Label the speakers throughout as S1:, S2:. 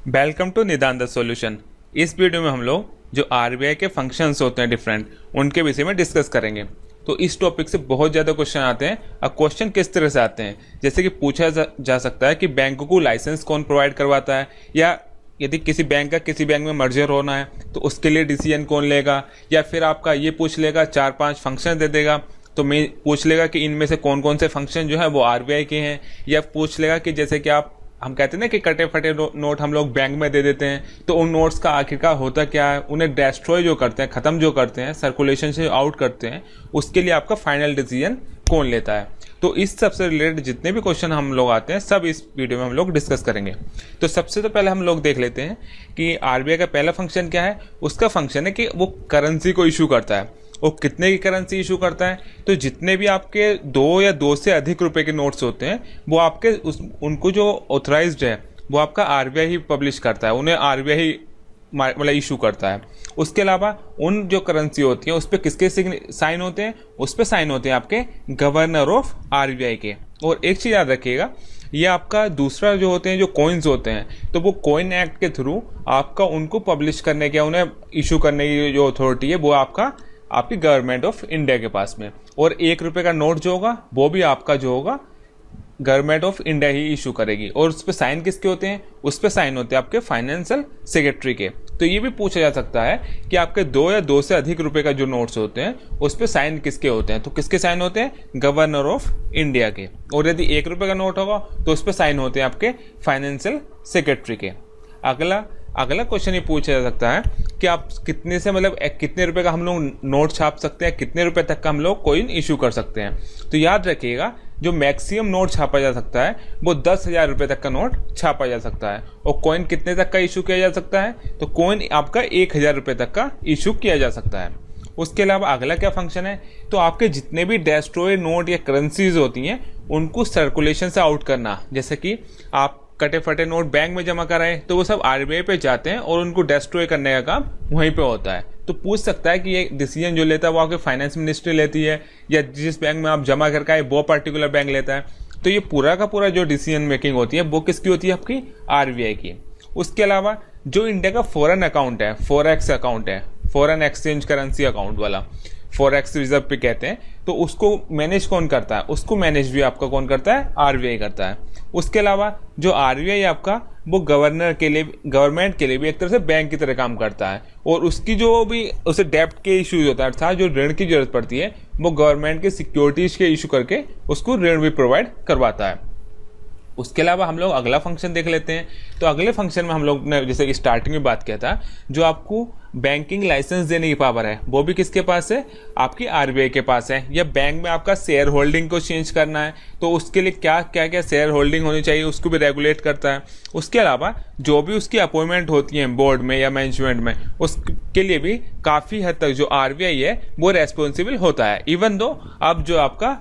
S1: Welcome to निदान the solution. इस video में हम लोग जो आरबीआई के फंक्शंस होते हैं डिफरेंट, उनके विषय में डिस्कस करेंगे। तो इस टॉपिक से बहुत ज़्यादा क्वेश्चन आते हैं। अब क्वेश्चन किस तरह से आते हैं, जैसे कि पूछा जा सकता है कि बैंक को लाइसेंस कौन प्रोवाइड करवाता है, या यदि किसी बैंक का किसी बैंक में मर्जर होना है तो उसके लिए डिसीजन कौन लेगा, या फिर आपका ये पूछ लेगा 4-5 फंक्शन दे देगा तो मैं पूछ लेगा कि इनमें से कौन कौन से फंक्शन जो है वो आरबीआई के हैं, या पूछ लेगा कि जैसे कि हम कहते हैं ना कि कटे फटे नोट हम लोग बैंक में दे देते हैं, तो उन नोट्स का आखिरकार होता क्या है, उन्हें डिस्ट्रॉय जो करते हैं, ख़त्म जो करते हैं, सर्कुलेशन से आउट करते हैं, उसके लिए आपका फाइनल डिसीजन कौन लेता है। तो इस सबसे रिलेटेड जितने भी क्वेश्चन हम लोग आते हैं सब इस वीडियो में हम लोग डिस्कस करेंगे। तो सबसे तो पहले हम लोग देख लेते हैं कि आरबीआई का पहला फंक्शन क्या है। उसका फंक्शन है कि वो करेंसी को इशू करता है। वो कितने की करेंसी इशू करता है, तो जितने भी आपके 2 या 2 से अधिक रुपए के नोट्स होते हैं वो आपके उनको जो ऑथराइज्ड है वो आपका आरबीआई ही पब्लिश करता है, उन्हें आरबीआई ही मतलब इशू करता है। उसके अलावा उन जो करेंसी होती है उस पर किसके साइन होते हैं, उस पर साइन होते हैं आपके गवर्नर ऑफ आरबीआई के। और एक चीज़ याद रखिएगा, ये आपका दूसरा जो होते हैं जो कॉइन्स होते हैं, तो वो कॉइन एक्ट के थ्रू आपका उनको पब्लिश करने के, उन्हें इशू करने की जो अथॉरिटी है वो आपकी गवर्नमेंट ऑफ इंडिया के पास में। और 1 रुपये का नोट जो होगा वो भी आपका जो होगा government of India he issue करेगी। और उस पर साइन किसके होते हैं, उस पर साइन होते हैं आपके फाइनेंशियल सेक्रेटरी के। तो ये भी पूछा जा सकता है कि आपके 2 या 2 से अधिक रुपए का जो नोट्स होते हैं उस पर साइन किसके होते हैं, तो किसके साइन होते हैं, गवर्नर ऑफ इंडिया के। और यदि 1 रुपये का नोट होगा तो उस पर साइन होते हैं आपके फाइनेंशियल सेक्रेटरी के। अगला क्वेश्चन ये पूछा जा सकता है कि आप कितने से मतलब कितने रुपए का हम लोग नोट छाप सकते हैं, कितने रुपए तक का हम लोग कॉइन इशू कर सकते हैं। तो याद रखिएगा, जो मैक्सिमम नोट छापा जा सकता है वो 10,000 रुपये तक का नोट छापा जा सकता है। और कॉइन कितने तक का इशू किया जा सकता है, तो कॉइन आपका 1,000 रुपये तक का इशू किया जा सकता है। उसके अलावा अगला क्या फंक्शन है, तो आपके जितने भी डिस्ट्रॉय नोट या करेंसीज होती हैं उनको सर्कुलेशन से आउट करना। जैसे कि आप कटे फटे नोट बैंक में जमा कराएं तो वो सब आरबीआई पे जाते हैं और उनको डिस्ट्रॉय करने का काम वहीं पे होता है। तो पूछ सकता है कि ये डिसीजन जो लेता है वो आपके फाइनेंस मिनिस्ट्री लेती है, या जिस बैंक में आप जमा करके आए वो पर्टिकुलर बैंक लेता है। तो ये पूरा का पूरा जो डिसीजन मेकिंग होती है वो किसकी होती है, आपकी आरबीआई की। उसके अलावा जो इंडिया का फॉरेन अकाउंट है, फॉरेक्स अकाउंट है, फॉरेन एक्सचेंज करेंसी अकाउंट वाला, फॉरेक्स रिजर्व पे कहते हैं, तो उसको मैनेज कौन करता है, उसको मैनेज भी आपका कौन करता है, आरबीआई करता है। उसके अलावा जो आरबीआई आपका वो गवर्नमेंट के लिए भी एक तरह से बैंक की तरह काम करता है। और उसकी जो भी उसे डेब्ट के इश्यूज होता है, अर्थात जो ऋण की जरूरत पड़ती है, वो गवर्नमेंट के सिक्योरिटीज के इशू करके उसको ऋण भी प्रोवाइड करवाता है। उसके अलावा हम लोग अगला फंक्शन देख लेते हैं। तो अगले फंक्शन में हम लोग ने जैसे स्टार्टिंग में बात किया था, जो आपको बैंकिंग लाइसेंस देने की पावर है वो भी किसके पास है, आपकी आरबीआई के पास है। या बैंक में आपका शेयर होल्डिंग को चेंज करना है तो उसके लिए क्या क्या शेयर होल्डिंग होनी चाहिए उसको भी रेगुलेट करता है। उसके अलावा जो भी उसकी अपॉइंटमेंट होती है बोर्ड में या मैनेजमेंट में, उसके लिए भी काफ़ी हद तक जो आरबीआई है वो रेस्पॉन्सिबल होता है। इवन दो अब जो आपका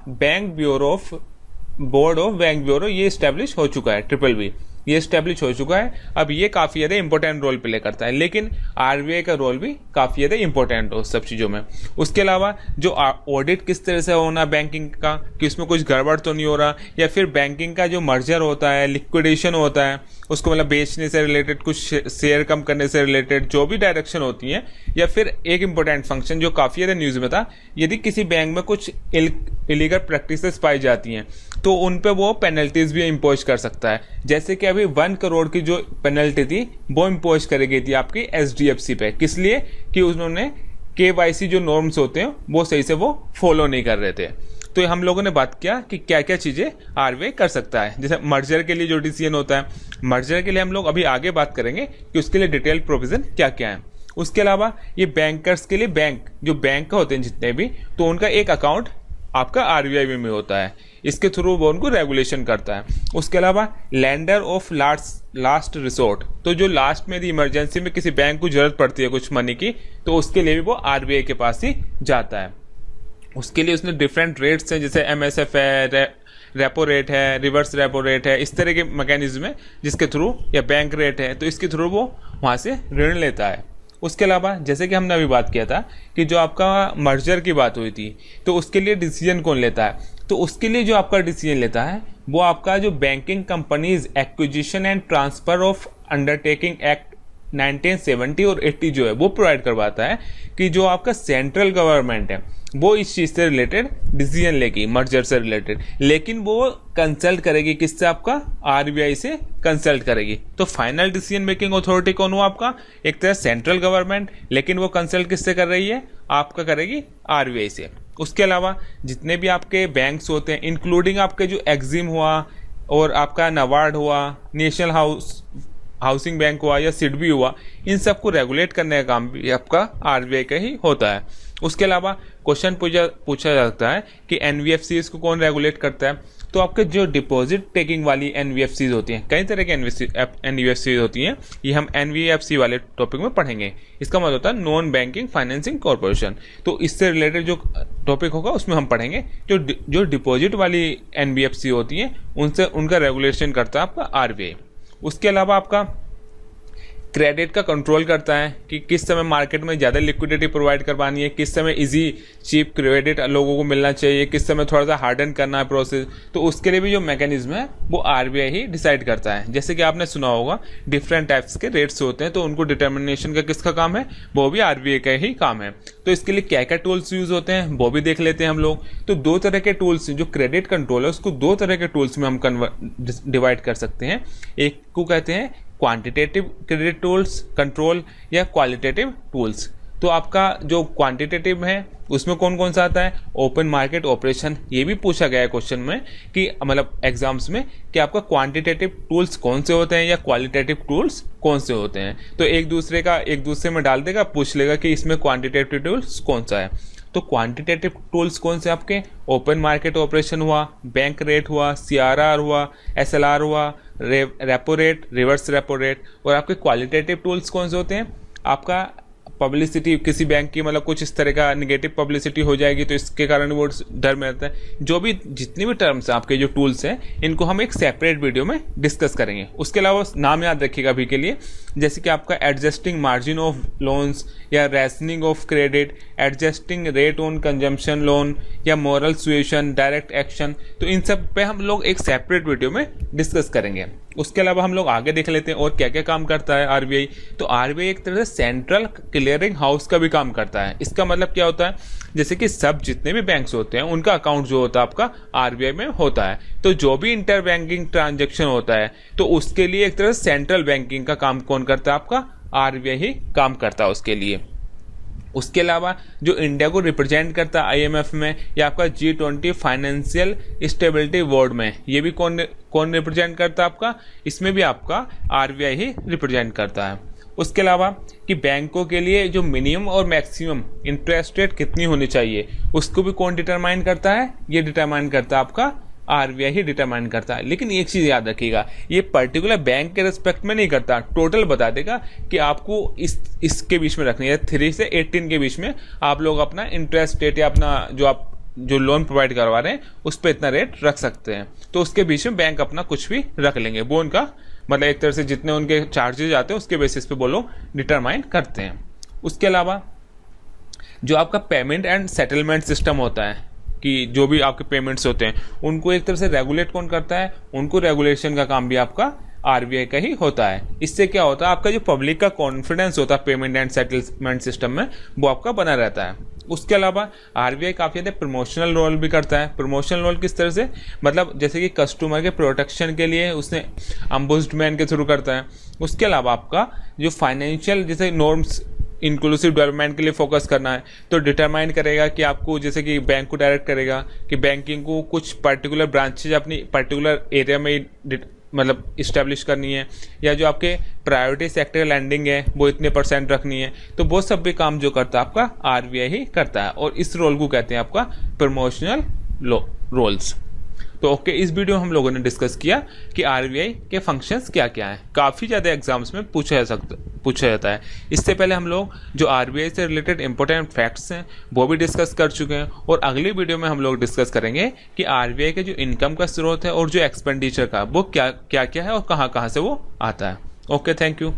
S1: बोर्ड ऑफ बैंक ब्यूरो ये स्टैब्लिश हो चुका है, BBB ये स्टैब्लिश हो चुका है। अब ये काफ़ी ज़्यादा इंपॉर्टेंट रोल प्ले करता है, लेकिन आरबीआई का रोल भी काफ़ी ज़्यादा इंपॉर्टेंट हो सब चीज़ों में। उसके अलावा जो ऑडिट किस तरह से होना बैंकिंग का, कि उसमें कुछ गड़बड़ तो नहीं हो रहा, या फिर बैंकिंग का जो मर्जर होता है, लिक्विडेशन होता है, उसको मतलब बेचने से रिलेटेड, कुछ शेयर कम करने से रिलेटेड जो भी डायरेक्शन होती है। या फिर एक इंपॉर्टेंट फंक्शन जो काफ़ी ज़्यादा न्यूज़ में था, यदि किसी बैंक में कुछ इलीगल प्रैक्टिसेस पाई जाती हैं तो उन पे वो पेनल्टीज भी इम्पोज कर सकता है। जैसे कि अभी 1 करोड़ की जो पेनल्टी थी वो इम्पोज करी गई थी आपकी एचडीएफसी पे, किस लिए कि उन्होंने केवाईसी जो नॉर्म्स होते हैं वो सही से वो फॉलो नहीं कर रहे थे। तो हम लोगों ने बात किया कि क्या क्या चीज़ें आरबीआई कर सकता है। जैसे मर्जर के लिए जो डिसीजन होता है, मर्जर के लिए हम लोग अभी आगे बात करेंगे कि उसके लिए डिटेल प्रोविजन क्या क्या है। उसके अलावा ये बैंकर्स के लिए, जो बैंक होते हैं जितने भी, तो उनका एक अकाउंट आपका आरबीआई में होता है, इसके थ्रू वो उनको रेगुलेशन करता है। उसके अलावा लेंडर ऑफ लास्ट रिसोर्ट, तो जो लास्ट में इमरजेंसी में किसी बैंक को जरूरत पड़ती है कुछ मनी की, तो उसके लिए भी वो आरबीआई के पास ही जाता है। उसके लिए उसने डिफरेंट रेट्स हैं, जैसे एमएसएफ है, रेपो रेट है, रिवर्स रेपो रेट है, इस तरह के मैकेनिज्म है जिसके थ्रू, या बैंक रेट है तो इसके थ्रू वो वहाँ से ऋण लेता है। उसके अलावा जैसे कि हमने अभी बात किया था कि जो आपका मर्जर की बात हुई थी, तो उसके लिए डिसीजन कौन लेता है, तो उसके लिए जो आपका डिसीजन लेता है वो आपका जो banking companies acquisition and transfer of undertaking act 1970 और 80 जो है वो प्रोवाइड करवाता है कि जो आपका सेंट्रल गवर्नमेंट है वो इस चीज से रिलेटेड डिसीजन लेगी, मर्जर से रिलेटेड, लेकिन वो कंसल्ट करेगी किससे? आपका आरबीआई से कंसल्ट करेगी। तो फाइनल डिसीजन मेकिंग अथॉरिटी कौन हुआ आपका? एक तरह सेंट्रल गवर्नमेंट, लेकिन वो कंसल्ट किससे कर रही है? आपका करेगी आरबीआई से। उसके अलावा जितने भी आपके बैंक्स होते हैं, इंक्लूडिंग आपके जो एक्जिम हुआ और आपका नबार्ड हुआ, नेशनल हाउसिंग बैंक हुआ या सिडबी हुआ, इन सबको रेगुलेट करने का काम भी आपका आरबीआई का ही होता है। उसके अलावा क्वेश्चन पूछा जाता है कि एनबीएफसीज को कौन रेगुलेट करता है? तो आपके जो डिपॉजिट टेकिंग वाली एनबीएफसीज होती हैं, कई तरह के एनबीएफसीज होती हैं, ये हम एनबीएफसी वाले टॉपिक में पढ़ेंगे। इसका मतलब होता है नॉन बैंकिंग फाइनेंसिंग कॉर्पोरेशन। तो इससे रिलेटेड जो टॉपिक होगा उसमें हम पढ़ेंगे जो डिपॉजिट वाली एनबीएफसी होती हैं उनसे उनका रेगुलेशन करता है आपका आरबीआई। उसके अलावा आपका क्रेडिट का कंट्रोल करता है कि किस समय मार्केट में ज़्यादा लिक्विडिटी प्रोवाइड करवानी है, किस समय इजी चीप क्रेडिट लोगों को मिलना चाहिए, किस समय थोड़ा सा हार्डन करना है प्रोसेस। तो उसके लिए भी जो मैकेनिज्म है वो आरबीआई ही डिसाइड करता है। जैसे कि आपने सुना होगा डिफरेंट टाइप्स के रेट्स होते हैं, तो उनको डिटर्मिनेशन का किसका काम है? वो भी आरबीआई का ही काम है। तो इसके लिए क्या क्या टूल्स यूज होते हैं वो भी देख लेते हैं हम लोग। तो दो तरह के टूल्स, जो क्रेडिट कंट्रोल है उसको दो तरह के टूल्स में हम डिवाइड कर सकते हैं। एक को कहते हैं क्वांटिटेटिव क्रेडिट टूल्स कंट्रोल या क्वालिटेटिव टूल्स। तो आपका जो क्वांटिटेटिव है उसमें कौन कौन सा आता है? Open market operation. ये भी पूछा गया है क्वेश्चन में कि मतलब एग्जाम्स में कि आपका क्वांटिटेटिव टूल्स कौन से होते हैं या क्वालिटेटिव टूल्स कौन से होते हैं। तो एक दूसरे में डाल देगा, पूछ लेगा कि इसमें क्वांटिटेटिव टूल्स कौन सा है। तो क्वांटिटेटिव टूल्स कौन से आपके? ओपन मार्केट ऑपरेशन हुआ, बैंक रेट हुआ, सीआरआर हुआ, एसएलआर हुआ, repo rate, reverse repo rate. और आपके क्वालिटेटिव टूल्स कौन से होते हैं? आपका पब्लिसिटी, किसी बैंक की मतलब कुछ इस तरह का निगेटिव पब्लिसिटी हो जाएगी तो इसके कारण वो डर में रहता है। जो भी जितनी भी टर्म्स हैं आपके जो टूल्स हैं इनको हम एक सेपरेट वीडियो में डिस्कस करेंगे। उसके अलावा नाम याद रखिएगा अभी के लिए, जैसे कि आपका एडजस्टिंग मार्जिन ऑफ लोन्स या rationing of credit, adjusting rate on consumption loan या मॉरल सुएशन, डायरेक्ट एक्शन। तो इन सब पे हम लोग एक सेपरेट वीडियो में डिस्कस करेंगे। उसके अलावा हम लोग आगे देख लेते हैं और क्या क्या काम करता है आरबीआई। तो आरबीआई एक तरह से सेंट्रल क्लियरिंग हाउस का भी काम करता है। इसका मतलब क्या होता है? जैसे कि सब जितने भी बैंक्स होते हैं उनका अकाउंट जो होता है आपका आरबीआई में होता है। तो जो भी इंटर बैंकिंग ट्रांजेक्शन होता है तो उसके लिए एक तरह से सेंट्रल बैंकिंग का काम कौन करता है? आपका आरबीआई ही काम करता है उसके लिए। उसके अलावा जो इंडिया को रिप्रेजेंट करता है आईएमएफ में या आपका G20 फाइनेंशियल स्टेबिलिटी बोर्ड में, ये भी कौन रिप्रेजेंट करता है आपका? इसमें भी आपका आरबीआई ही रिप्रेजेंट करता है। उसके अलावा कि बैंकों के लिए जो मिनिमम और मैक्सिमम इंटरेस्ट रेट कितनी होनी चाहिए उसको भी कौन डिटरमाइन करता है? ये डिटरमाइन करता है आपका आरबीआई ही डिटरमाइन करता है। लेकिन एक चीज याद रखिएगा, ये पर्टिकुलर बैंक के रिस्पेक्ट में नहीं करता, टोटल बता देगा कि आपको इसके बीच में रखनी है, 3 से 18 के बीच में आप लोग अपना इंटरेस्ट रेट या अपना जो लोन प्रोवाइड करवा रहे हैं उस पर इतना रेट रख सकते हैं। तो उसके बीच में बैंक अपना कुछ भी रख लेंगे, वो उनका मतलब एक तरह से जितने उनके चार्जेज आते हैं उसके बेसिस पे वो लोग डिटरमाइन करते हैं। उसके अलावा जो आपका पेमेंट एंड सेटलमेंट सिस्टम होता है कि जो भी आपके पेमेंट्स होते हैं उनको एक तरह से रेगुलेट कौन करता है? उनको रेगुलेशन का काम भी आपका आरबीआई का ही होता है। इससे क्या होता है? आपका जो पब्लिक का कॉन्फिडेंस होता है पेमेंट एंड सेटलमेंट सिस्टम में वो आपका बना रहता है। उसके अलावा आरबीआई काफ़ी ज़्यादा प्रमोशनल रोल भी करता है। प्रमोशनल रोल किस तरह से? मतलब जैसे कि कस्टमर के प्रोटेक्शन के लिए उसने अम्बुसडमैन के थ्रू करता है। उसके अलावा आपका जो फाइनेंशियल जैसे नॉर्म्स इंक्लूसिव डेवलपमेंट के लिए फोकस करना है तो डिटरमाइन करेगा कि आपको जैसे कि बैंक को डायरेक्ट करेगा कि बैंकिंग को कुछ पर्टिकुलर ब्रांचेज अपनी पर्टिकुलर एरिया में मतलब इस्टेब्लिश करनी है, या जो आपके प्रायोरिटी सेक्टर लैंडिंग है वो इतने % रखनी है। तो वो सब भी काम जो करता है आपका आरबीआई ही करता है और इस रोल को कहते हैं आपका प्रमोशनल रोल्स। तो ओके, इस वीडियो में हम लोगों ने डिस्कस किया कि आरबीआई के फंक्शंस क्या क्या हैं। काफ़ी ज़्यादा एग्जाम्स में पूछा जाता है। इससे पहले हम लोग जो आरबीआई से रिलेटेड इंपॉर्टेंट फैक्ट्स हैं वो भी डिस्कस कर चुके हैं और अगली वीडियो में हम लोग डिस्कस करेंगे कि आरबीआई के जो इनकम का स्रोत है और जो एक्सपेंडिचर का वो क्या क्या है और कहाँ से वो आता है। Okay, thank you.